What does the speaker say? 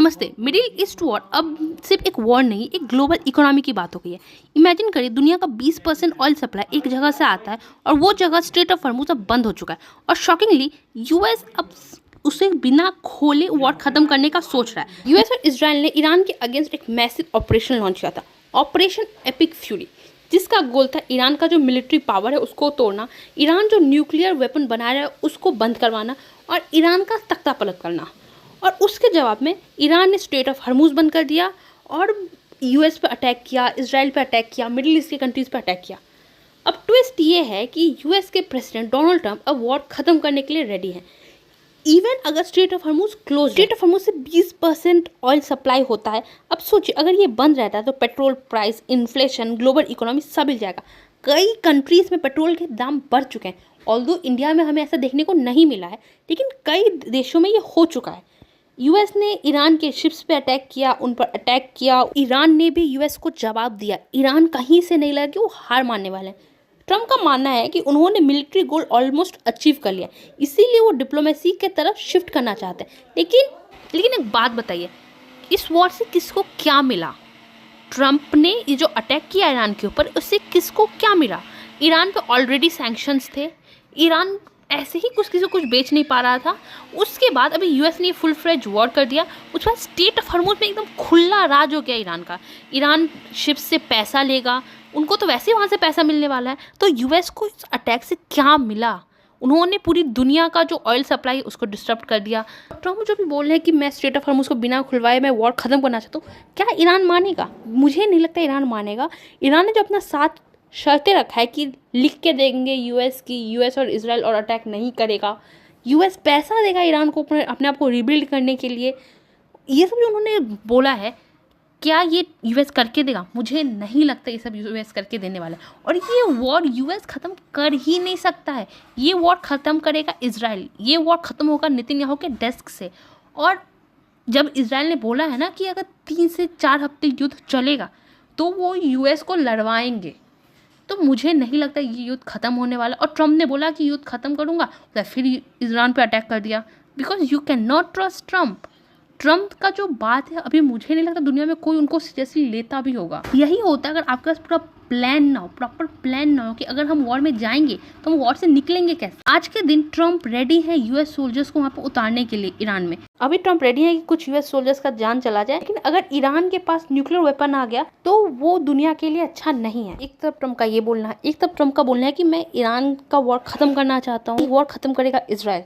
नमस्ते। Middle east war अब सिर्फ एक वॉर नहीं, एक ग्लोबल इकोनॉमी की बात हो गई है। इमेजिन करिए, दुनिया का 20% ऑयल सप्लाई एक जगह से आता है और वो जगह स्ट्रेट ऑफ हॉर्मूज अब बंद हो चुका है। और शॉकिंगली यूएस अब उसे बिना खोले वॉर खत्म करने का सोच रहा है। यूएस और इजराइल ने ईरान के अगेंस्ट एक मैसिव ऑपरेशन लॉन्च किया था, ऑपरेशन एपिक फ्यूरी, जिसका गोल था ईरान का जो मिलिट्री पावर है उसको तोड़ना, ईरान जो न्यूक्लियर वेपन बना रहा है उसको बंद करवाना और ईरान का तख्ता पलट करना। और उसके जवाब में ईरान ने स्ट्रेट ऑफ हॉर्मूज बंद कर दिया और यूएस पे अटैक किया, इजराइल पे अटैक किया, मिडिल ईस्ट के कंट्रीज़ पे अटैक किया। अब ट्विस्ट ये है कि यूएस के प्रेसिडेंट डोनाल्ड ट्रंप अब वॉर ख़त्म करने के लिए रेडी हैं। इवन अगर straight of Hormuz close, straight of Hormuz से 20% ऑयल सप्लाई होता है। अब सोचिए, अगर ये बंद रहता है तो petrol price, inflation, global economy सब हिल जाएगा। कई कंट्रीज़ में पेट्रोल के दाम बढ़ चुके हैं। ऑल्दो इंडिया में हमें ऐसा देखने को नहीं मिला है, लेकिन कई देशों में ये हो चुका है। यूएस ने ईरान के शिप्स पे अटैक किया, उन पर अटैक किया। ईरान ने भी यूएस को जवाब दिया। ईरान कहीं से नहीं लगा कि वो हार मानने वाले हैं। ट्रंप का मानना है कि उन्होंने मिलिट्री गोल ऑलमोस्ट अचीव कर लिया, इसीलिए वो डिप्लोमेसी के तरफ शिफ्ट करना चाहते हैं। लेकिन एक बात बताइए, इस वॉर से किसको क्या मिला? ट्रंप ने ये जो अटैक किया ईरान के ऊपर, उससे किसको क्या मिला? ईरान पे ऑलरेडी सैंक्शंस थे, ईरान ऐसे ही किसी को कुछ बेच नहीं पा रहा था। उसके बाद अभी यूएस ने फुल फ्लेज वॉर कर दिया। उसके बाद स्टेट ऑफ हॉर्मूज में एकदम खुला राज हो गया ईरान का। ईरान शिप से पैसा लेगा, उनको तो वैसे ही वहाँ से पैसा मिलने वाला है। तो यूएस को इस अटैक से क्या मिला? उन्होंने पूरी दुनिया का जो ऑयल सप्लाई उसको डिस्टर्ब कर दिया। ट्रम्प जो भी बोल रहे हैं कि मैं स्टेट ऑफ हॉर्मूज को बिना खुलवाए मैं वॉर ख़त्म करना चाहता हूँ, क्या ईरान मानेगा? मुझे नहीं लगता ईरान मानेगा। ईरान ने जो अपना साथ शर्तें रखा है कि लिख के देंगे यूएस की, यूएस और इजराइल और अटैक नहीं करेगा, यूएस पैसा देगा ईरान को अपने आप को रिबिल्ड करने के लिए, ये सब जो उन्होंने बोला है, क्या ये यूएस करके देगा? मुझे नहीं लगता ये सब यूएस करके देने वाला है। और ये वॉर यूएस ख़त्म कर ही नहीं सकता है। ये वॉर ख़त्म करेगा इजराइल। ये वॉर ख़त्म होगा नेतन्याहू के डेस्क से। और जब इजराइल ने बोला है ना कि अगर 3 से 4 हफ्ते युद्ध चलेगा तो वो यूएस को लड़वाएंगे, तो मुझे नहीं लगता ये युद्ध ख़त्म होने वाला। और ट्रंप ने बोला कि युद्ध ख़त्म करूँगा, तो फिर ईरान पे अटैक कर दिया। Because you can not trust Trump का जो बात है, अभी मुझे नहीं लगता दुनिया में कोई उनको सीरियसली लेता भी होगा। यही होता है अगर आपके पास पूरा प्लान ना हो, प्रॉपर प्लान ना हो कि अगर हम वॉर में जाएंगे तो हम वॉर से निकलेंगे कैसे। आज के दिन ट्रंप रेडी है यूएस सोल्जर्स को वहाँ पर उतारने के लिए ईरान में। अभी ट्रंप रेडी है कि कुछ यूएस सोल्जर्स का जान चला जाए, लेकिन अगर ईरान के पास न्यूक्लियर वेपन आ गया तो वो दुनिया के लिए अच्छा नहीं है। एक तरफ ट्रंप का ये बोलना है, एक तरफ ट्रंप का बोलना है कि मैं ईरान का वॉर खत्म करना चाहता हूँ, वॉर खत्म करेगा इजराइल।